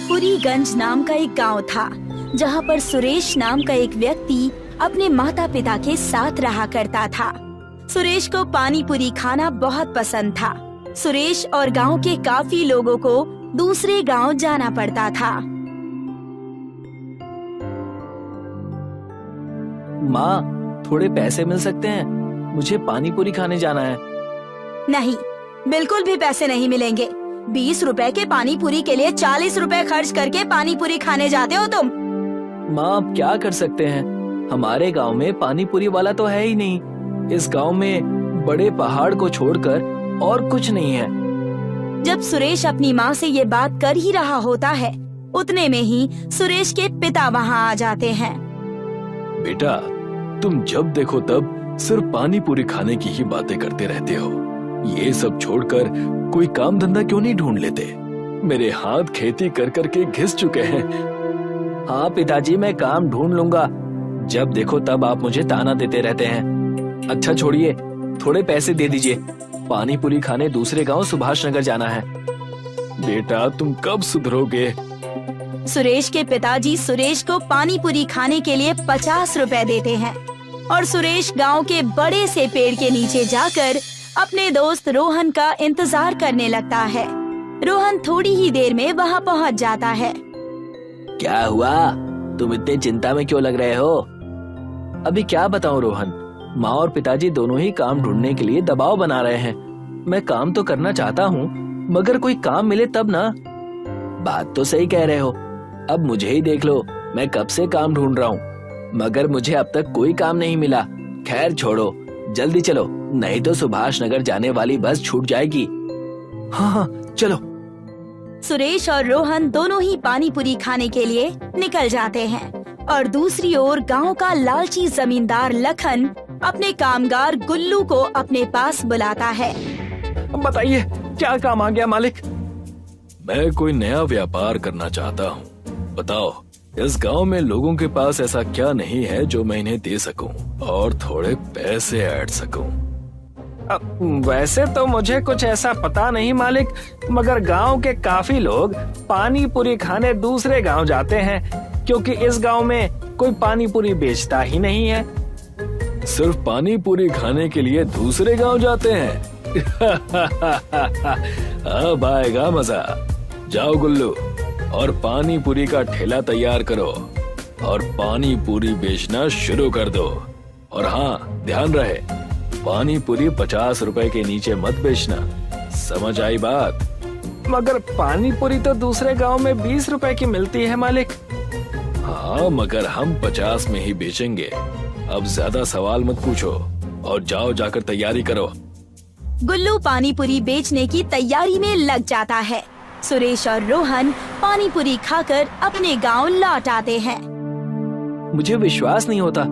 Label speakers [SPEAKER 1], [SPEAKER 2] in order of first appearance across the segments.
[SPEAKER 1] पुरीगंज नाम का एक गांव था, जहां पर सुरेश नाम का एक व्यक्ति अपने माता पिता के साथ रहा करता था। सुरेश को पानी पूरी खाना बहुत पसंद था। सुरेश और गांव के काफी लोगों को दूसरे गांव जाना पड़ता था।
[SPEAKER 2] माँ, थोड़े पैसे मिल सकते हैं? मुझे पानी पूरी खाने जाना है।
[SPEAKER 1] नहीं, बिल्कुल भी पैसे नहीं मिलेंगे। 20 रुपए के पानी पूरी के लिए 40 रुपए खर्च करके पानी पूरी खाने जाते हो तुम।
[SPEAKER 2] माँ, अब क्या कर सकते हैं? हमारे गांव में पानी पूरी वाला तो है ही नहीं। इस गांव में बड़े पहाड़ को छोड़कर और कुछ नहीं है।
[SPEAKER 1] जब सुरेश अपनी माँ से ये बात कर ही रहा होता है, उतने में ही सुरेश के पिता वहाँ आ जाते हैं।
[SPEAKER 3] बेटा, तुम जब देखो तब सिर्फ पानी पूरी खाने की ही बातें करते रहते हो। ये सब छोड़कर कोई काम धंधा क्यों नहीं ढूंढ लेते? मेरे हाथ खेती कर कर के घिस चुके हैं।
[SPEAKER 2] हाँ पिताजी, मैं काम ढूंढ लूंगा। जब देखो तब आप मुझे ताना देते रहते हैं। अच्छा छोड़िए, थोड़े पैसे दे दीजिए। पानी पूरी खाने दूसरे गांव सुभाष नगर जाना है।
[SPEAKER 3] बेटा, तुम कब सुधरोगे?
[SPEAKER 1] सुरेश के पिताजी सुरेश को पानी पूरी खाने के लिए 50 रुपए देते हैं और सुरेश गांव के बड़े से पेड़ के नीचे जाकर अपने दोस्त रोहन का इंतजार करने लगता है। रोहन थोड़ी ही देर में वहां पहुंच जाता है।
[SPEAKER 2] क्या हुआ? तुम इतने चिंता में क्यों लग रहे हो? अभी क्या बताऊं रोहन, माँ और पिताजी दोनों ही काम ढूंढने के लिए दबाव बना रहे हैं। मैं काम तो करना चाहता हूँ, मगर कोई काम मिले तब ना। बात तो सही कह रहे हो। अब मुझे ही देख लो, मैं कब से काम ढूंढ रहा हूँ, मगर मुझे अब तक कोई काम नहीं मिला। खैर छोड़ो, जल्दी चलो, नहीं तो सुभाष नगर जाने वाली बस छूट जाएगी।
[SPEAKER 3] हाँ हाँ, चलो।
[SPEAKER 1] सुरेश और रोहन दोनों ही पानी पूरी खाने के लिए निकल जाते हैं और दूसरी ओर गांव का लालची जमींदार लखन अपने कामगार गुल्लू को अपने पास बुलाता है।
[SPEAKER 2] बताइए, क्या काम आ गया मालिक?
[SPEAKER 3] मैं कोई नया व्यापार करना चाहता हूँ। बताओ, इस गांव में लोगों के पास ऐसा क्या नहीं है जो मैं इन्हें दे सकूं और थोड़े पैसे ऐड सकूं?
[SPEAKER 2] वैसे तो मुझे कुछ ऐसा पता नहीं मालिक, मगर गांव के काफी लोग पानी पूरी खाने दूसरे गांव जाते हैं, क्योंकि इस गांव में कोई पानी पूरी बेचता ही नहीं है।
[SPEAKER 3] सिर्फ पानी पूरी खाने के लिए दूसरे गांव जाते हैं? अब आएगा मजा। जाओ गुल्लू, और पानी पूरी का ठेला तैयार करो और पानी पूरी बेचना शुरू कर दो। और हाँ, ध्यान रहे, पानी पूरी 50 रुपए के नीचे मत बेचना। समझ आई बात?
[SPEAKER 2] मगर पानी पूरी तो दूसरे गांव में 20 रुपए की मिलती है मालिक।
[SPEAKER 3] हाँ, मगर हम 50 में ही बेचेंगे। अब ज्यादा सवाल मत पूछो और जाओ, जाकर तैयारी करो।
[SPEAKER 1] गुल्लू पानी पूरी बेचने की तैयारी में लग जाता है। सुरेश और रोहन पानी पूरी खाकर अपने गांव लौट आते हैं।
[SPEAKER 2] मुझे विश्वास नहीं होता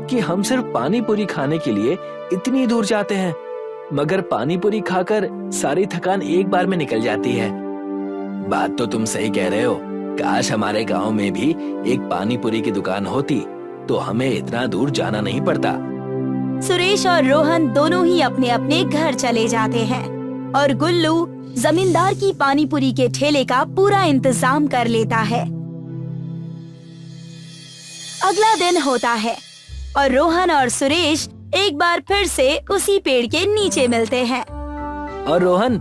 [SPEAKER 2] कि हम सिर्फ पानी पूरी खाने के लिए इतनी दूर जाते हैं, मगर पानी पूरी खाकर सारी थकान एक बार में निकल जाती है। बात तो तुम सही कह रहे हो। काश हमारे गांव में भी एक पानी पूरी की दुकान होती तो हमें इतना दूर जाना नहीं पड़ता।
[SPEAKER 1] सुरेश और रोहन दोनों ही अपने अपने घर चले जाते हैं और गुल्लू जमींदार की पानी पूरी के ठेले का पूरा इंतजाम कर लेता है। अगला दिन होता है और रोहन और सुरेश एक बार फिर से उसी पेड़ के नीचे मिलते हैं।
[SPEAKER 2] और रोहन,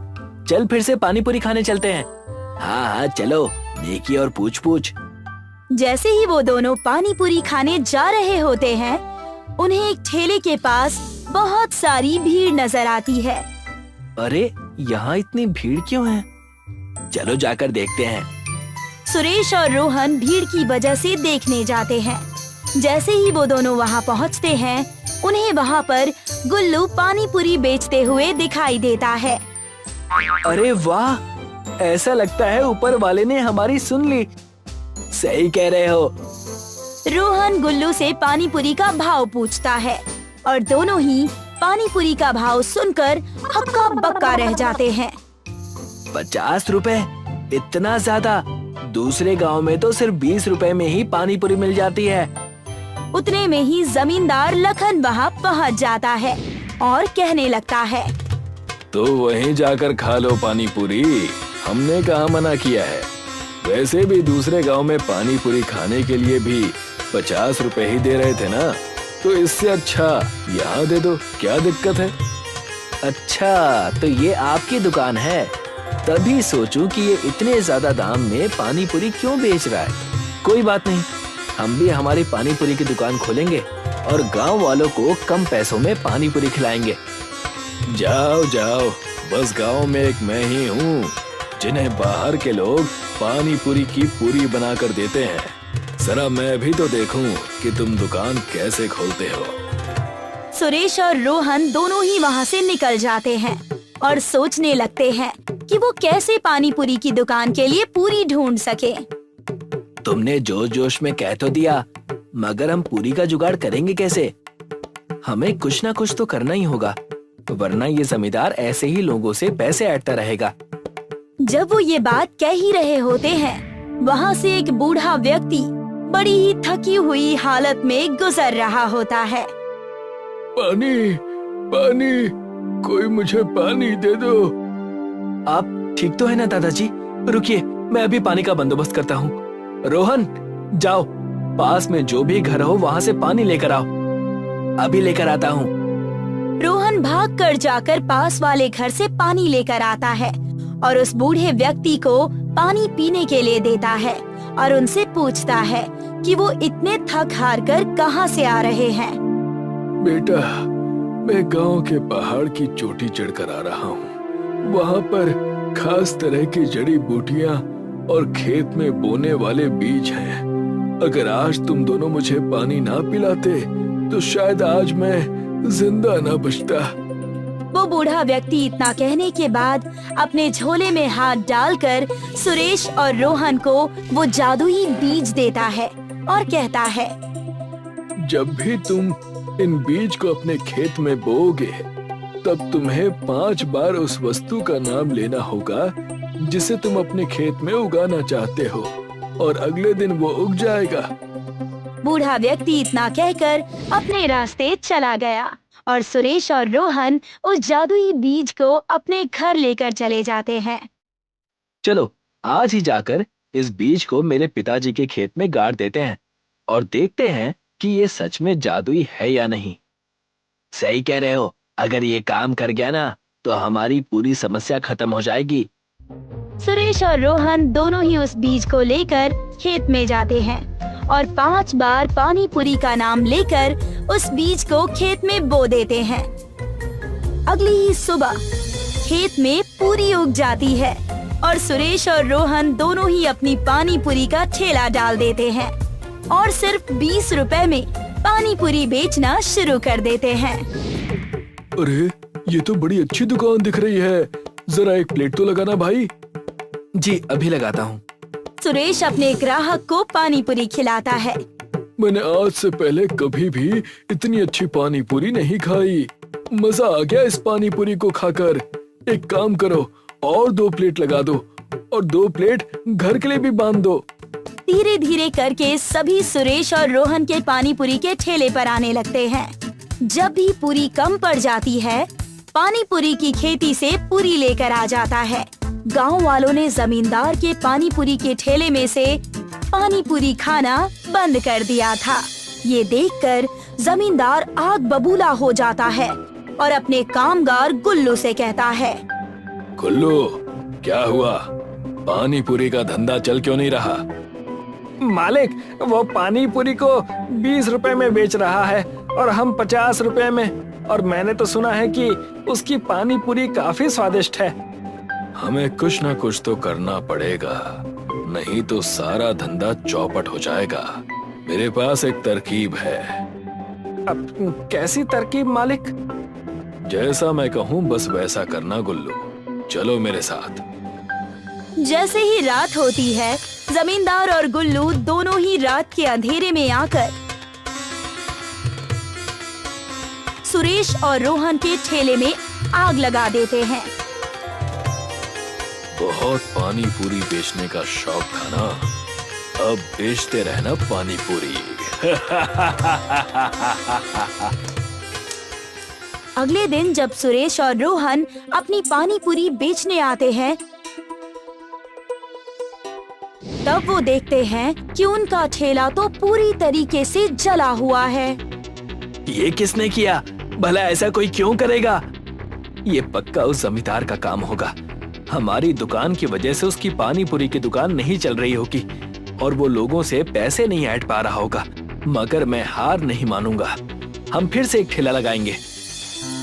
[SPEAKER 2] चल फिर से पानी पूरी खाने चलते हैं। हाँ हाँ चलो, नेकी और पूछ पूछ।
[SPEAKER 1] जैसे ही वो दोनों पानी पूरी खाने जा रहे होते हैं, उन्हें एक ठेले के पास बहुत सारी भीड़ नजर आती है।
[SPEAKER 2] अरे, यहाँ इतनी भीड़ क्यों है? चलो जाकर देखते हैं।
[SPEAKER 1] सुरेश और रोहन भीड़ की वजह से देखने जाते हैं। जैसे ही वो दोनों वहाँ पहुँचते हैं, उन्हें वहाँ पर गुल्लू पानी पूरी बेचते हुए दिखाई देता है।
[SPEAKER 2] अरे वाह, ऐसा लगता है ऊपर वाले ने हमारी सुन ली। सही कह रहे हो।
[SPEAKER 1] रोहन गुल्लू से पानी पूरी का भाव पूछता है और दोनों ही पानी पूरी का भाव सुनकर हक्का बक्का रह जाते हैं।
[SPEAKER 2] 50 रुपए? इतना ज्यादा? दूसरे गांव में तो सिर्फ 20 रुपए में ही पानी पूरी मिल जाती है।
[SPEAKER 1] उतने में ही जमींदार लखन वहाँ पहुँच जाता है और कहने लगता है,
[SPEAKER 3] तो वहीं जाकर खा लो पानी पूरी, हमने कहाँ मना किया है। वैसे भी दूसरे गांव में पानी पूरी खाने के लिए भी 50 रुपए ही दे रहे थे ना, तो इससे अच्छा यहाँ दे दो, क्या दिक्कत है।
[SPEAKER 2] अच्छा, तो ये आपकी दुकान है, तभी सोचूं कि ये इतने ज्यादा दाम में पानी पूरी क्यों बेच रहा है। कोई बात नहीं, हम भी हमारी पानी पूरी की दुकान खोलेंगे और गांव वालों को कम पैसों में पानी पूरी खिलाएंगे।
[SPEAKER 3] जाओ जाओ, बस गांव में एक मैं ही हूँ जिन्हें बाहर के लोग पानी पूरी की पूरी बना कर देते हैं। जरा मैं भी तो देखूं कि तुम दुकान कैसे खोलते हो।
[SPEAKER 1] सुरेश और रोहन दोनों ही वहाँ से निकल जाते हैं और सोचने लगते हैं कि वो कैसे पानी पूरी की दुकान के लिए पूरी ढूंढ सके।
[SPEAKER 2] तुमने जोश जोश में कह तो दिया, मगर हम पूरी का जुगाड़ करेंगे कैसे? हमें कुछ ना कुछ तो करना ही होगा, वरना ये जमींदार ऐसे ही लोगों से पैसे ऐंठता रहेगा।
[SPEAKER 1] जब वो ये बात कह ही रहे होते हैं, वहाँ से एक बूढ़ा व्यक्ति बड़ी ही थकी हुई हालत में गुजर रहा होता है।
[SPEAKER 3] पानी, पानी, कोई मुझे पानी दे दो।
[SPEAKER 2] आप ठीक तो है ना दादाजी? रुकिए, मैं अभी पानी का बंदोबस्त करता हूँ। रोहन, जाओ पास में जो भी घर हो वहाँ से पानी लेकर आओ। अभी लेकर आता हूँ।
[SPEAKER 1] रोहन भागकर जाकर पास वाले घर से पानी लेकर आता है और उस बूढ़े व्यक्ति को पानी पीने के लिए देता है और उनसे पूछता है कि वो इतने थक हार कर कहाँ से आ रहे हैं।
[SPEAKER 3] बेटा, मैं गांव के पहाड़ की चोटी चढ़कर आ रहा हूँ। वहाँ पर खास तरह की जड़ी बूटियाँ और खेत में बोने वाले बीज हैं। अगर आज तुम दोनों मुझे पानी ना पिलाते तो शायद आज मैं जिंदा ना बचता।
[SPEAKER 1] वो बूढ़ा व्यक्ति इतना कहने के बाद अपने झोले में हाथ डालकर सुरेश और रोहन को वो जादुई बीज देता है और कहता है,
[SPEAKER 3] जब भी तुम इन बीज को अपने खेत में बोओगे, तब तुम्हें 5 बार उस वस्तु का नाम लेना होगा जिसे तुम अपने खेत में उगाना चाहते हो, और अगले दिन वो उग जाएगा।
[SPEAKER 1] बूढ़ा व्यक्ति इतना कहकर अपने रास्ते चला गया और सुरेश और रोहन उस जादुई बीज को अपने घर लेकर चले जाते हैं।
[SPEAKER 2] चलो आज ही जाकर इस बीज को मेरे पिताजी के खेत में गाड़ देते हैं और देखते हैं कि ये सच में जादुई है या नहीं। सही कह रहे हो, अगर ये काम कर गया ना तो हमारी पूरी समस्या खत्म हो जाएगी।
[SPEAKER 1] सुरेश और रोहन दोनों ही उस बीज को लेकर खेत में जाते हैं और 5 बार पानी पूरी का नाम लेकर उस बीज को खेत में बो देते हैं। अगली ही सुबह खेत में पूरी उग जाती है और सुरेश और रोहन दोनों ही अपनी पानी पूरी का ठेला डाल देते हैं और सिर्फ 20 रुपए में पानी पूरी बेचना शुरू कर देते हैं।
[SPEAKER 3] अरे, ये तो बड़ी अच्छी दुकान दिख रही है। जरा एक प्लेट तो लगाना भाई।
[SPEAKER 2] जी अभी लगाता हूँ।
[SPEAKER 1] सुरेश अपने ग्राहक को पानी पूरी खिलाता है।
[SPEAKER 3] मैंने आज से पहले कभी भी इतनी अच्छी पानी पूरी नहीं खाई। मजा आ गया इस पानी पूरी को खाकर। एक काम करो, और 2 प्लेट लगा दो और 2 प्लेट घर के लिए भी बांध दो।
[SPEAKER 1] धीरे धीरे करके सभी सुरेश और रोहन के पानी पूरी के ठेले पर आने लगते हैं। जब भी पूरी कम पड़ जाती है, पानी पूरी की खेती से पूरी लेकर आ जाता है। गांव वालों ने जमींदार के पानी पूरी के ठेले में से पानी पूरी खाना बंद कर दिया था। ये देखकर जमींदार आग बबूला हो जाता है और अपने कामगार गुल्लू से कहता है,
[SPEAKER 3] गुल्लू, क्या हुआ? पानी पूरी का धंधा चल क्यों नहीं रहा?
[SPEAKER 2] मालिक, वो पानी पूरी को 20 रुपए में बेच रहा है और हम 50 रुपए में, और मैंने तो सुना है कि उसकी पानी पूरी काफी स्वादिष्ट है।
[SPEAKER 3] हमें कुछ ना कुछ तो करना पड़ेगा, नहीं तो सारा धंधा चौपट हो जाएगा। मेरे पास एक तरकीब है।
[SPEAKER 2] अब कैसी तरकीब मालिक?
[SPEAKER 3] जैसा मैं कहूँ बस वैसा करना गुल्लू। चलो मेरे साथ।
[SPEAKER 1] जैसे ही रात होती है, जमींदार और गुल्लू दोनों ही रात के अंधेरे में आकर सुरेश और रोहन के ठेले में आग लगा देते हैं।
[SPEAKER 3] बहुत पानी पूरी बेचने का शौक था ना, अब बेचते रहना पानी पूरी।
[SPEAKER 1] अगले दिन जब सुरेश और रोहन अपनी पानी पूरी बेचने आते हैं, तब वो देखते हैं कि उनका ठेला तो पूरी तरीके से जला हुआ है।
[SPEAKER 2] ये किसने किया? भला ऐसा कोई क्यों करेगा? ये पक्का उस जमींदार का काम होगा। हमारी दुकान की वजह से उसकी पानी पूरी की दुकान नहीं चल रही होगी और वो लोगों से पैसे नहीं ऐंठ पा रहा होगा। मगर मैं हार नहीं मानूंगा। हम फिर से एक ठेला लगाएंगे।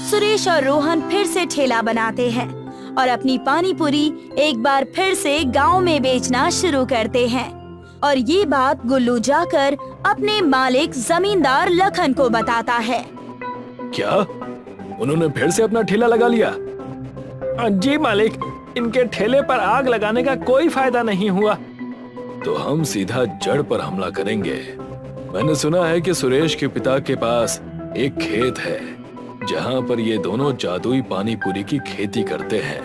[SPEAKER 1] सुरेश और रोहन फिर से ठेला बनाते हैं और अपनी पानी पूरी एक बार फिर से गांव में बेचना शुरू करते हैं। और ये बात गुल्लू जाकर अपने मालिक जमींदार लखन को बताता है।
[SPEAKER 3] क्या उन्होंने फिर से अपना ठेला लगा लिया?
[SPEAKER 2] जी मालिक, इनके ठेले पर आग लगाने का कोई फायदा नहीं हुआ।
[SPEAKER 3] तो हम सीधा जड़ पर हमला करेंगे। मैंने सुना है कि सुरेश के पिता के पास एक खेत है जहां पर ये दोनों जादुई पानी पूरी की खेती करते हैं।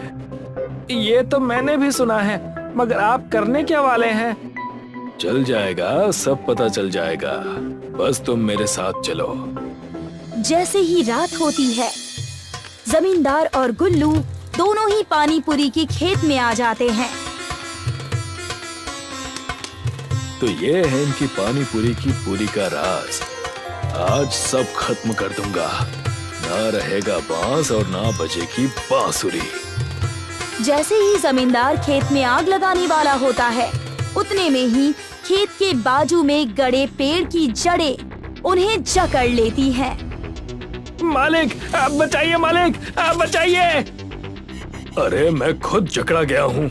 [SPEAKER 2] ये तो मैंने भी सुना है, मगर आप करने क्या वाले हैं?
[SPEAKER 3] चल जाएगा, सब पता चल जाएगा। बस तुम मेरे साथ चलो।
[SPEAKER 1] जैसे ही रात होती है, जमींदार और गुल्लू दोनों ही पानी पूरी की खेत में आ जाते हैं।
[SPEAKER 3] तो ये है इनकी पानी पूरी की पूरी का राज। आज सब खत्म कर दूंगा। ना रहेगा बांस और ना बजेगी बांसुरी।
[SPEAKER 1] जैसे ही जमींदार खेत में आग लगाने वाला होता है, उतने में ही खेत के बाजू में गड़े पेड़ की जड़ें उन्हें जकड़ लेती हैं।
[SPEAKER 2] मालिक, आप बचाइए! मालिक, आप बचाइए!
[SPEAKER 3] अरे मैं खुद जकड़ा गया हूँ।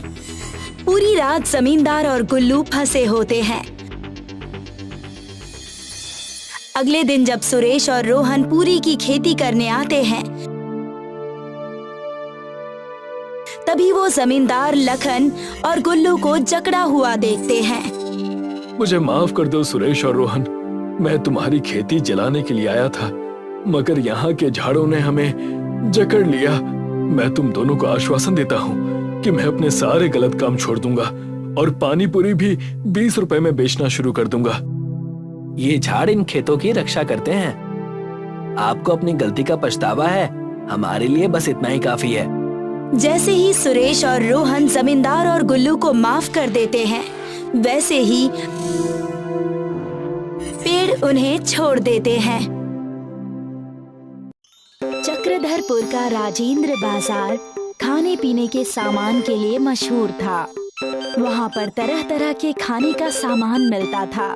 [SPEAKER 1] पूरी रात जमींदार और गुल्लू फंसे होते हैं। अगले दिन जब सुरेश और रोहन पूरी की खेती करने आते हैं, तभी वो जमींदार लखन और गुल्लू को जकड़ा हुआ देखते हैं।
[SPEAKER 3] मुझे माफ कर दो सुरेश और रोहन। मैं तुम्हारी खेती जलाने के लिए आया था, मगर यहाँ के झाड़ों ने हमें जकड़ लिया। मैं तुम दोनों को आश्वासन देता हूँ कि मैं अपने सारे गलत काम छोड़ दूंगा और पानी पूरी भी 20 रुपए में बेचना शुरू कर दूंगा।
[SPEAKER 2] ये झाड़ इन खेतों की रक्षा करते हैं। आपको अपनी गलती का पछतावा है। हमारे लिए बस इतना ही काफी है।
[SPEAKER 1] जैसे ही सुरेश और रोहन जमींदार और गुल्लू को माफ कर देते हैं, वैसे ही पेड़ उन्हें छोड़ देते हैं। चक्रधरपुर का राजेंद्र बाजार खाने पीने के सामान के लिए मशहूर था। वहाँ पर तरह तरह के खाने का सामान मिलता था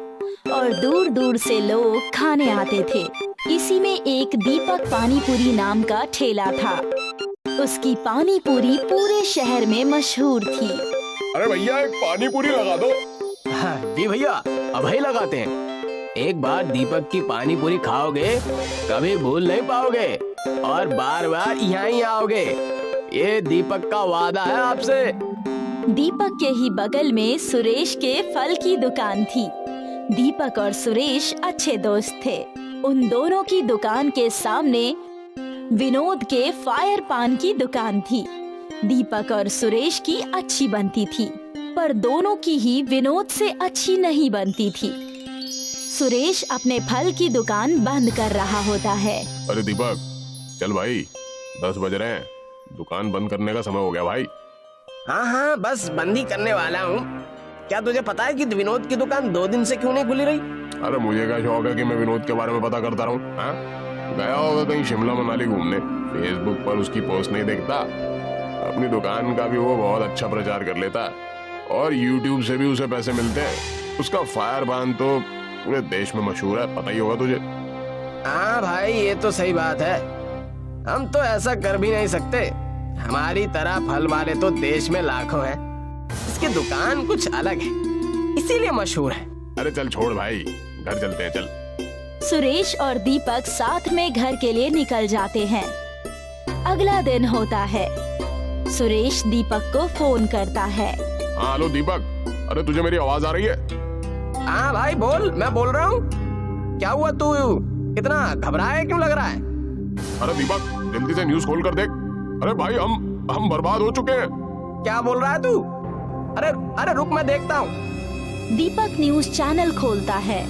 [SPEAKER 1] और दूर दूर से लोग खाने आते थे। इसी में एक दीपक पानी पूरी नाम का ठेला था। उसकी पानी पूरी पूरे शहर में मशहूर थी।
[SPEAKER 4] अरे भैया, एक पानी पूरी लगा दो।
[SPEAKER 5] हाँ, जी भैया, अब ही लगाते हैं। एक बार दीपक की पानी पूरी खाओगे कभी भूल नहीं पाओगे और बार बार यहाँ ही आओगे। ये दीपक का वादा है आपसे।
[SPEAKER 1] दीपक के ही बगल में सुरेश के फल की दुकान थी। दीपक और सुरेश अच्छे दोस्त थे। उन दोनों की दुकान के सामने विनोद के फायर पान की दुकान थी। दीपक और सुरेश की अच्छी बनती थी, पर दोनों की ही विनोद से अच्छी नहीं बनती थी। सुरेश अपने फल की दुकान बंद कर रहा होता है।
[SPEAKER 4] अरे दीपक, चल भाई, 10 बज रहे हैं। दुकान बंद करने का समय हो गया भाई।
[SPEAKER 5] हाँ हाँ, बस बंद ही करने वाला हूँ। क्या तुझे पता है कि विनोद की दुकान 2 दिन से क्यों नहीं खुली रही?
[SPEAKER 4] अरे मुझे क्या शौक है कि मैं विनोद के बारे में पता करता रहूं? हाँ, गया होगा कहीं शिमला मनाली घूमने। फेसबुक पर उसकी पोस्ट नहीं देखता। अपनी दुकान का भी वो बहुत अच्छा प्रचार कर लेता और यूट्यूब से भी उसे पैसे मिलते हैं। उसका फायर पान तो पूरे देश में मशहूर है, पता ही होगा तुझे।
[SPEAKER 5] हाँ भाई, ये तो सही बात है। हम तो ऐसा कर भी नहीं सकते। हमारी तरह फल वाले तो देश में लाखों हैं। इसकी दुकान कुछ अलग है, इसीलिए मशहूर है।
[SPEAKER 4] अरे चल छोड़ भाई, घर चलते हैं, चल।
[SPEAKER 1] सुरेश और दीपक साथ में घर के लिए निकल जाते हैं। अगला दिन होता है। सुरेश दीपक को फोन करता है।
[SPEAKER 4] हाँ हेलो दीपक, अरे तुझे मेरी आवाज आ रही है?
[SPEAKER 5] हाँ भाई बोल, मैं बोल रहा हूँ। क्या हुआ, तू इतना घबराया क्यों लग रहा है?
[SPEAKER 4] अरे दीपक, जल्दी से न्यूज़ खोल कर देख। अरे भाई, हम बर्बाद हो चुके हैं।
[SPEAKER 5] क्या बोल रहा है तू? अरे रुक, मैं देखता हूँ।
[SPEAKER 1] दीपक न्यूज चैनल खोलता है।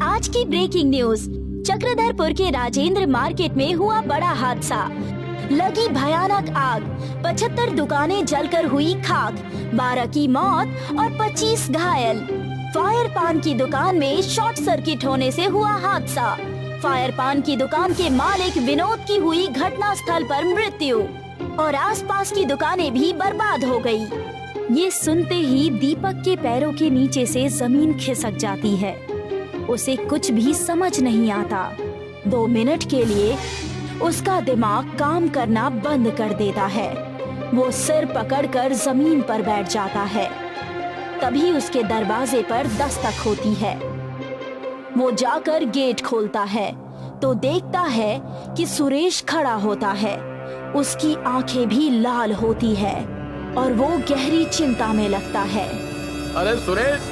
[SPEAKER 1] आज की ब्रेकिंग न्यूज। चक्रधरपुर के राजेंद्र मार्केट में हुआ बड़ा हादसा। लगी भयानक आग, 75 दुकानें जलकर हुई खाक, 12 की मौत और 25 घायल। फायर पान की दुकान में शॉर्ट सर्किट होने से हुआ हादसा। फायर पान की दुकान के मालिक विनोद की हुई घटना स्थल पर मृत्यु और आसपास की दुकानें भी बर्बाद हो गई। ये सुनते ही दीपक के पैरों के नीचे से जमीन खिसक जाती है। उसे कुछ भी समझ नहीं आता। 2 मिनट के लिए उसका दिमाग काम करना बंद कर देता है। वो सिर पकड़कर जमीन पर बैठ जाता है। तभी उसके दरवाजे पर दस्तक होती है। वो जाकर गेट खोलता है तो देखता है कि सुरेश खड़ा होता है। उसकी आंखें भी लाल होती है और वो गहरी चिंता में लगता है।
[SPEAKER 5] अरे सुरेश,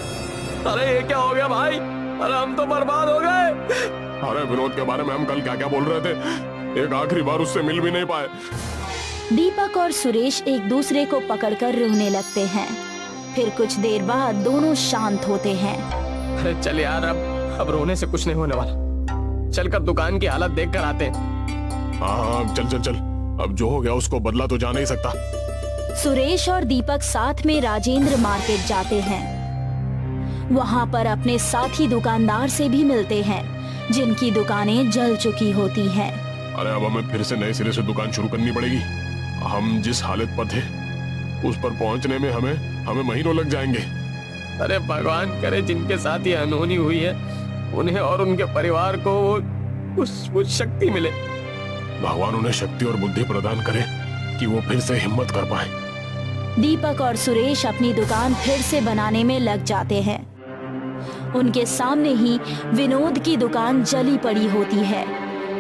[SPEAKER 5] अरे ये क्या हो गया भाई? अरे हम तो बर्बाद हो गए।
[SPEAKER 4] अरे विनोद के बारे में हम कल क्या क्या बोल रहे थे, एक आखिरी बार उससे मिल भी नहीं पाए।
[SPEAKER 1] दीपक और सुरेश एक दूसरे को पकड़कर रोने लगते हैं। फिर कुछ देर बाद दोनों शांत होते हैं।
[SPEAKER 5] अरे चल यार, अब रोने से कुछ नहीं होने वाला। चल कर दुकान की हालत देख कर आते हैं।
[SPEAKER 4] हाँ चल चल चल, अब जो हो गया उसको बदला तो जा नहीं सकता।
[SPEAKER 1] सुरेश और दीपक साथ में राजेंद्र मार्केट जाते हैं। वहाँ पर अपने साथी दुकानदार से भी मिलते हैं जिनकी दुकानें जल चुकी होती हैं।
[SPEAKER 4] अरे अब हमें फिर से नए सिरे से दुकान शुरू करनी पड़ेगी। हम जिस हालत पर थे उस पर पहुंचने में हमें महीनों लग जाएंगे।
[SPEAKER 5] अरे भगवान करे जिनके साथ ये अनहोनी हुई है उन्हें और उनके परिवार को वो शक्ति मिले।
[SPEAKER 4] भगवान उन्हें शक्ति और बुद्धि प्रदान करे कि वो फिर से हिम्मत कर पाए।
[SPEAKER 1] दीपक और सुरेश अपनी दुकान फिर से बनाने में लग जाते हैं। उनके सामने ही विनोद की दुकान जली पड़ी होती है।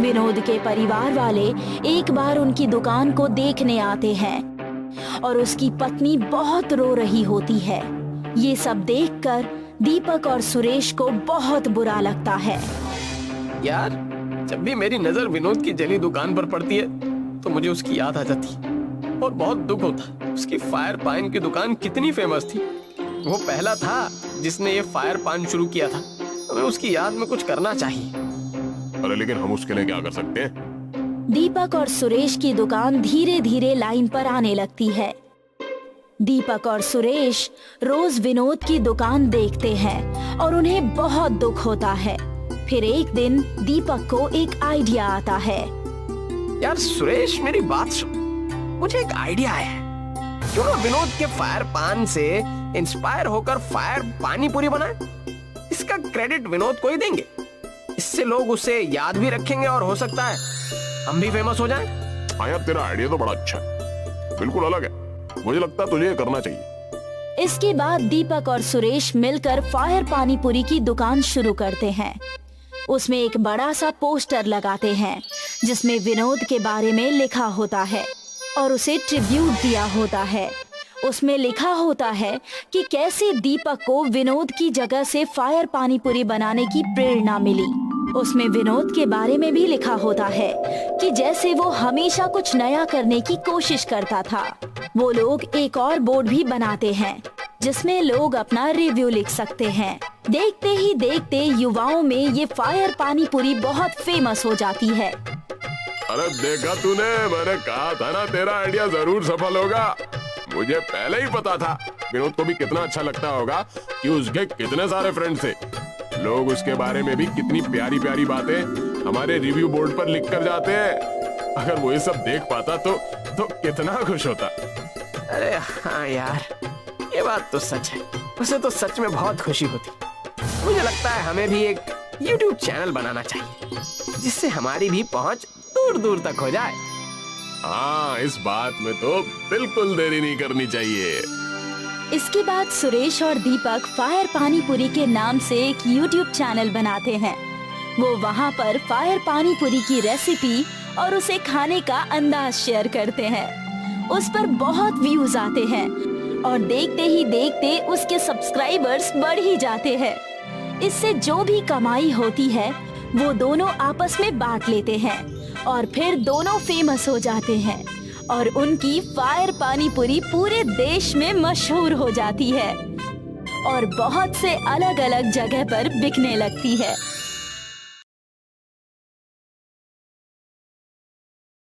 [SPEAKER 1] विनोद के परिवार वाले एक बार उनकी दुकान को देखने आते हैं और उसकी पत्नी बहुत रो रही होती है। ये सब देखकर दीपक और सुरेश को बहुत बुरा लगता है।
[SPEAKER 5] यार, जब भी मेरी नजर विनोद की जली दुकान पर पड़ती है तो मुझे उसकी याद आ जाती है और बहुत दुख होता। उसकी फायर पान की दुकान कितनी फेमस थी। वो पहला था जिसने ये फायर पान शुरू किया था। हमें उसकी याद में कुछ करना चाहिए।
[SPEAKER 4] अरे लेकिन हम उसके लिए क्या कर सकते हैं?
[SPEAKER 1] दीपक और सुरेश की दुकान धीरे धीरे लाइन पर आने लगती है। दीपक और सुरेश रोज विनोद की दुकान देखते हैं और उन्हें बहुत दुख होता है। फिर एक दिन दीपक को एक आइडिया आता है।
[SPEAKER 5] यार सुरेश, मेरी बात सुन, मुझे एक आइडिया है। क्यों ना विनोद के फायर पान से इंस्पायर होकर फायर पानी पूरी बनाए। इसका क्रेडिट विनोद को ही देंगे। इससे लोग उसे याद भी रखेंगे और हो सकता है हम भी फेमस हो जाएं।
[SPEAKER 4] हाँ यार, तेरा आइडिया तो बड़ा अच्छा है, बिल्कुल अलग है। मुझे लगता है तुझे ये करना चाहिए।
[SPEAKER 1] इसके बाद दीपक और सुरेश मिलकर फायर पानी पूरी की दुकान शुरू करते हैं। उसमें एक बड़ा सा पोस्टर लगाते हैं जिसमें विनोद के बारे में लिखा होता है और उसे ट्रिब्यूट दिया होता है। उसमें लिखा होता है कि कैसे दीपक को विनोद की जगह से फायर पानी पूरी बनाने की प्रेरणा मिली। उसमें विनोद के बारे में भी लिखा होता है कि जैसे वो हमेशा कुछ नया करने की कोशिश करता था। वो लोग एक और बोर्ड भी बनाते हैं जिसमें लोग अपना रिव्यू लिख सकते हैं। देखते ही देखते युवाओं में ये फायर पानी पूरी बहुत फेमस हो जाती है।
[SPEAKER 4] अरे देखा तूने, मैंने कहा था ना तेरा आइडिया जरूर सफल होगा। मुझे पहले ही पता था विनोद को भी कितना अच्छा लगता होगा कि उसके कितने सारे फ्रेंड्स थे। लोग उसके बारे में भी कितनी प्यारी प्यारी बातें हमारे रिव्यू बोर्ड पर लिख कर जाते हैं। अगर वो ये सब देख पाता तो कितना खुश होता।
[SPEAKER 5] अरे हाँ यार, ये बात तो सच है। उसे तो सच में बहुत खुशी होती। मुझे लगता है हमें भी एक YouTube चैनल बनाना चाहिए जिससे हमारी भी पहुंच दूर दूर तक हो जाए।
[SPEAKER 4] हाँ, इस बात में तो बिल्कुल देरी नहीं करनी चाहिए।
[SPEAKER 1] इसके बाद सुरेश और दीपक फायर पानी पूरी के नाम से एक YouTube चैनल बनाते हैं। वो वहाँ पर फायर पानी पूरी की रेसिपी और उसे खाने का अंदाज शेयर करते हैं। उस पर बहुत व्यूज आते हैं और देखते ही देखते उसके सब्सक्राइबर्स बढ़ ही जाते हैं। इससे जो भी कमाई होती है वो दोनों आपस में बांट लेते हैं और फिर दोनों फेमस हो जाते हैं और उनकी फायर पानी पूरी पूरे देश में मशहूर हो जाती है और बहुत से अलग अलग जगह पर बिकने लगती है।